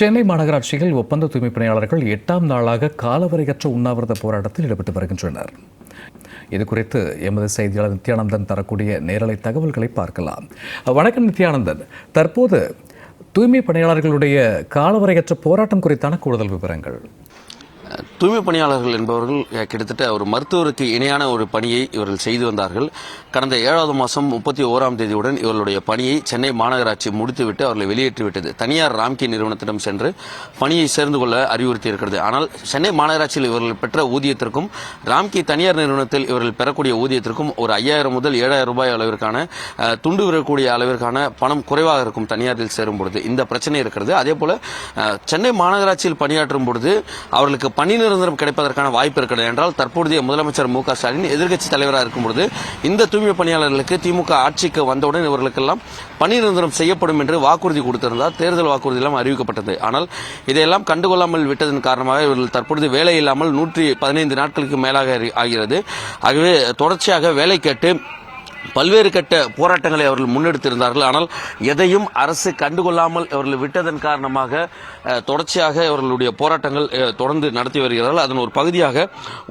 சென்னை மாநகராட்சியில் ஒப்பந்த தூய்மைப் பணியாளர்கள் 8ஆம் நாளாக காலவரையற்ற உண்ணாவிரத போராட்டத்தில் ஈடுபட்டு வருகின்றனர். இதுகுறித்து எமது செய்தியாளர் நித்யானந்தன் தரக்கூடிய நேரலை தகவல்களை பார்க்கலாம். வணக்கம் நித்யானந்தன், தற்போது தூய்மை பணியாளர்களுடைய காலவரையற்ற போராட்டம் குறித்தான கூடுதல் விவரங்கள். தூய்மை பணியாளர்கள் என்பவர்கள் கிட்டத்தட்ட ஒரு மருத்துவருக்கு இணையான ஒரு பணியை இவர்கள் செய்து வந்தார்கள். கடந்த 7வது மாதம் 31ஆம் தேதியுடன் இவர்களுடைய பணியை சென்னை மாநகராட்சி முடித்துவிட்டு அவர்களை வெளியேற்றிவிட்டது. தனியார் ராம்கி நிறுவனத்திடம் சென்று பணியை சேர்ந்து கொள்ள அறிவுறுத்தி இருக்கிறது. ஆனால் சென்னை மாநகராட்சியில் இவர்கள் பெற்ற ஊதியத்திற்கும் ராம்கி தனியார் நிறுவனத்தில் இவர்கள் பெறக்கூடிய ஊதியத்திற்கும் ஒரு 5000 முதல் 7000 ரூபாய் அளவிற்கான துண்டு விடக்கூடிய அளவிற்கான பணம் குறைவாக இருக்கும் தனியாரில் சேரும் பொழுது. இந்த பிரச்சனை இருக்கிறது. அதே போல சென்னை மாநகராட்சியில் பணியாற்றும் பொழுது அவர்களுக்கு பணி நிரந்தரம் கிடைப்பதற்கான வாய்ப்பு இருக்கிறது என்றால் தற்போதைய முதலமைச்சர் மு.க. ஸ்டாலின் எதிர்க்கட்சி தலைவராக இருக்கும் பொழுது இந்த தூய்மை பணியாளர்களுக்கு திமுக ஆட்சிக்கு வந்தவுடன் இவர்களுக்கெல்லாம் பணி நிரந்தரம் செய்யப்படும் என்று வாக்குறுதி கொடுத்திருந்தார். தேர்தல் வாக்குறுதி எல்லாம் அறிவிக்கப்பட்டது. ஆனால் இதையெல்லாம் கண்டுகொள்ளாமல் விட்டதன் காரணமாக இவர்கள் தற்பொழுது வேலை இல்லாமல் 115 நாட்களுக்கு மேலாக ஆகிறது. ஆகவே தொடர்ச்சியாக வேலை கேட்டு பல்வேறு கட்ட போராட்டங்களை அவர்கள் முன்னெடுத்திருந்தார்கள். ஆனால் எதையும் அரசு கண்டுகொள்ளாமல் அவர்கள் விட்டதன் காரணமாக தொடர்ச்சியாக அவர்களுடைய போராட்டங்கள் தொடர்ந்து நடத்தி வருகிறார்கள். அதன் ஒரு பகுதியாக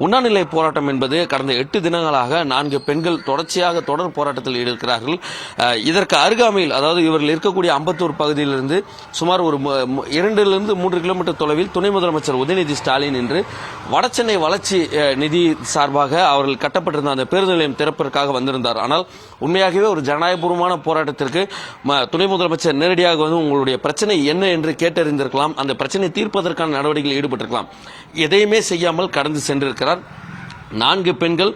உண்ணாநிலை போராட்டம் என்பது கடந்த 8 தினங்களாக 4 பெண்கள் தொடர்ச்சியாக தொடர் போராட்டத்தில் ஈடுபடுகிறார்கள். இதற்கு அருகாமையில், அதாவது இவர்கள் இருக்கக்கூடிய அம்பத்தூர் பகுதியிலிருந்து சுமார் ஒரு 2 to 3 கிலோமீட்டர் தொலைவில் துணை முதலமைச்சர் உதயநிதி ஸ்டாலின் என்று வடசென்னை வளர்ச்சி நிதி சார்பாக அவர்கள் கட்டப்பட்டிருந்த அந்த பேருந்து நிலையம் திறப்பதற்காக வந்திருந்தார். ஆனால் உண்மையாகவே ஒரு ஜனநாயகபூர்வமான போராட்டத்திற்கு துணை முதலமைச்சர் நேரடியாக வந்து உங்களுடைய பிரச்சனை என்ன என்று கேட்டறிந்திருக்கலாம். அந்த பிரச்சனை தீர்ப்பதற்கான நடவடிக்கையில் ஈடுபட்டிருக்கலாம். எதையுமே செய்யாமல் கடந்து சென்றிருக்கிறார். 4 பெண்கள்,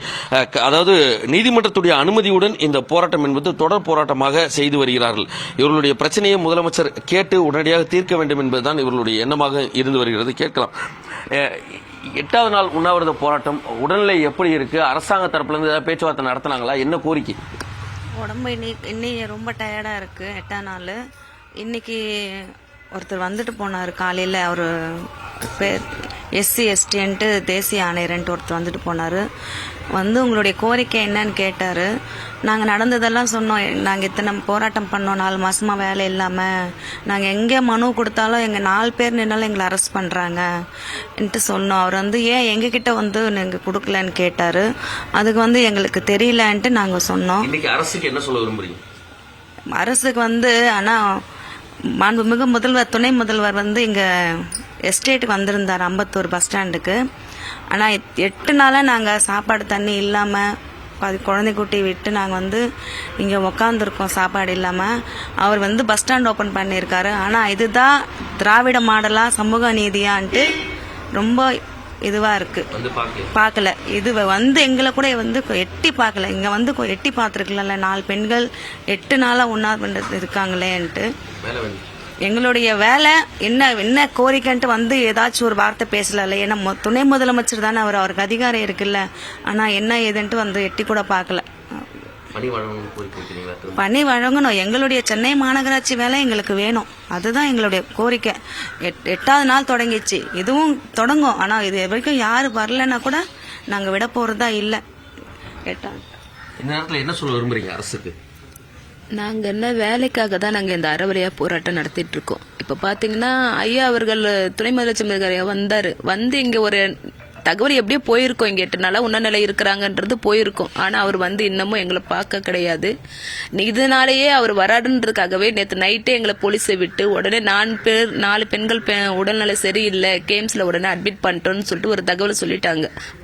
அதாவது நீதிமன்றத்துடைய அனுமதியுடன் இந்த போராட்டம் என்பது தொடர் போராட்டமாக செய்து வருகிறார்கள். இவர்களுடைய பிரச்சனையை முதலமைச்சர் கேட்டு உடனடியாக தீர்க்க வேண்டும் என்பதுதான் இவர்களுடைய எண்ணமாக இருந்து வருகிறது. கேட்கலாம், 8வது நாள் உண்ணாவிரத போராட்டம் உடல்நிலை எப்படி இருக்கு? அரசாங்க தரப்புல இருந்து ஏதாவது பேச்சுவார்த்தை நடத்தினாங்களா? என்ன கோரிக்கை? உடம்பு இன்னைக்கு ரொம்ப டயர்டா இருக்கு. 8ஆம் நாள் இன்னைக்கு ஒருத்தர் வந்துட்டு போனார் காலையில். அவர் பேர் SC/STன்ட்டு தேசிய ஆணையர்ன்ட்டு ஒருத்தர் வந்துட்டு போனார். வந்து உங்களுடைய கோரிக்கை என்னன்னு கேட்டார். நாங்கள் நடந்ததெல்லாம் சொன்னோம். நாங்கள் இத்தனை போராட்டம் பண்ணோம், 4 மாதமாக வேலை இல்லாமல். நாங்கள் எங்கே மனு கொடுத்தாலும் எங்கள் 4 பேர் நின்னாலும் எங்களை அரெஸ்ட் பண்ணுறாங்கன்ட்டு சொன்னோம். அவர் வந்து ஏன் எங்ககிட்ட வந்து நீங்கள் கொடுக்கலன்னு கேட்டார். அதுக்கு வந்து எங்களுக்கு தெரியலன்ட்டு நாங்கள் சொன்னோம். அரசுக்கு என்ன சொல்ல விரும்புறீங்க? அரசுக்கு வந்து ஆனால் மாண்புமிகு முதல்வர், துணை முதல்வர் வந்து இங்கே எஸ்டேட்டுக்கு வந்திருந்தார் அம்பத்தூர் பஸ் ஸ்டாண்டுக்கு. ஆனால் 8 நாளாக நாங்கள் சாப்பாடு தண்ணி இல்லாமல் குழந்தை குட்டி விட்டு நாங்கள் வந்து இங்கே உக்காந்துருக்கோம் சாப்பாடு இல்லாமல். அவர் வந்து பஸ் ஸ்டாண்ட் ஓப்பன் பண்ணியிருக்காரு. ஆனால் இதுதான் திராவிட மாடலா சமூக நீதியான்ட்டு ரொம்ப இதுவாக இருக்குது. பார்க்கல. இது வந்து எங்களை கூட வந்து எட்டி பார்க்கல. இங்கே வந்து எட்டி பார்த்துருக்கல. 4 பெண்கள் 8 நாளாக உண்ணாவிரதம் இருக்காங்களேன்ட்டு. எங்களுடைய வேலை என்ன கோரிக்கைன்ட்டு வந்து ஏதாச்சும் ஒரு வார்த்தை பேசல. ஏன்னா துணை முதலமைச்சர் தானே அவர், அவருக்கு அதிகாரம் இருக்குல்ல. ஆனால் என்ன ஏதுன்ட்டு வந்து எட்டி கூட பார்க்கல. பணி வழங்கணும். எங்களுடைய சென்னை மாநகராட்சி வேலை எங்களுக்கு வேணும். அதுதான் எங்களுடைய கோரிக்கை. 8வது நாள் தொடங்கிச்சு, இதுவும் தொடங்கும். ஆனால் இது வரைக்கும் யாரு வரலன்னா கூட நாங்கள் விட போறதா இல்லை. இந்த நேரத்தில் என்ன சொல்ல விரும்புறீங்க அரசுக்கு? நாங்கள் என்ன வேலைக்காக தான் நாங்கள் இந்த அறவரையா போராட்டம் நடத்திட்டு இருக்கோம். இப்போ பார்த்தீங்கன்னா ஐயா அவர்கள் துணை முதலமைச்சர் வந்தார். வந்து இங்கே ஒரு தகவல் எப்படியோ போயிருக்கோம். இங்கே 8 நாளாக உண்ணநிலை இருக்கிறாங்கன்றது போயிருக்கோம். ஆனால் அவர் வந்து இன்னமும் எங்களை பார்க்க கிடையாது. இதனாலேயே அவர் வராடுன்றதுக்காகவே நேற்று நைட்டே எங்களை போலீஸை விட்டு உடனே 4 பெண்கள் உடல்நிலை சரியில்லை, கேம்ஸில் உடனே அட்மிட் பண்ணிட்டோன்னு சொல்லிட்டு ஒரு தகவலை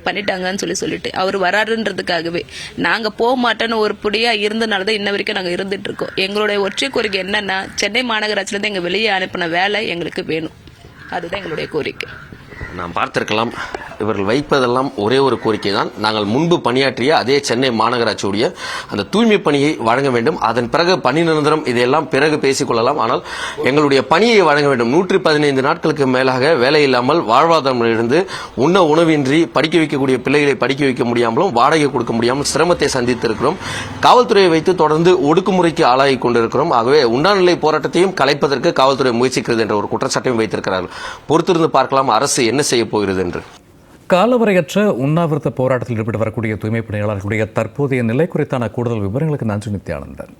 பண்ணிட்டாங்கன்னு சொல்லிட்டு அவர் வராடுன்றதுக்காகவே நாங்கள் போக மாட்டோன்னு ஒரு புடியாக இருந்தனால தான் இன்ன வரைக்கும் நாங்கள் இருந்துட்டு இருக்கோம். எங்களுடைய ஒற்றை கோரிக்கை என்னன்னா, சென்னை மாநகராட்சியிலேருந்து எங்கள் வெளியே அனுப்பின வேலை எங்களுக்கு வேணும். அதுதான் எங்களுடைய கோரிக்கை. நாம் பார்த்திருக்கலாம், இவர்கள் வைப்பதெல்லாம் ஒரே ஒரு கோரிக்கை தான். நாங்கள் முன்பு பணியாற்றிய அதே சென்னை மாநகராட்சியுடைய அந்த தூய்மை பணியை வழங்க வேண்டும். அதன் பிறகு பணி நிரந்தரம் இதையெல்லாம் பிறகு பேசிக்கொள்ளலாம். ஆனால் எங்களுடைய பணியை வழங்க வேண்டும். 115 நாட்களுக்கு மேலாக வேலை இல்லாமல் வாழ்வாதாரமிலிருந்து உண்ண உணவின்றி படிக்க வைக்கக்கூடிய பிள்ளைகளை படிக்க வைக்க முடியாமலும் வாடகை கொடுக்க முடியாமல் சிரமத்தை சந்தித்திருக்கிறோம். காவல்துறையை வைத்து தொடர்ந்து ஒடுக்குமுறைக்கு ஆளாகி கொண்டிருக்கிறோம். ஆகவே உண்ணாநிலை போராட்டத்தையும் கலைப்பதற்கு காவல்துறை முயற்சிக்கிறது என்ற ஒரு குற்றச்சாட்டையும் வைத்திருக்கிறார்கள். பொறுத்திருந்து பார்க்கலாம் அரசு என்ன செய்ய போகிறது என்று. காலவரையற்ற உண்ணாவிரத போராட்டத்தில் ஈடுபட்டு வரக்கூடிய தூய்மை பணியாளர்களுடைய தற்போதைய நிலை குறித்தான கூடுதல் விவரங்களுக்கு நன்றி நித்யானந்தன்.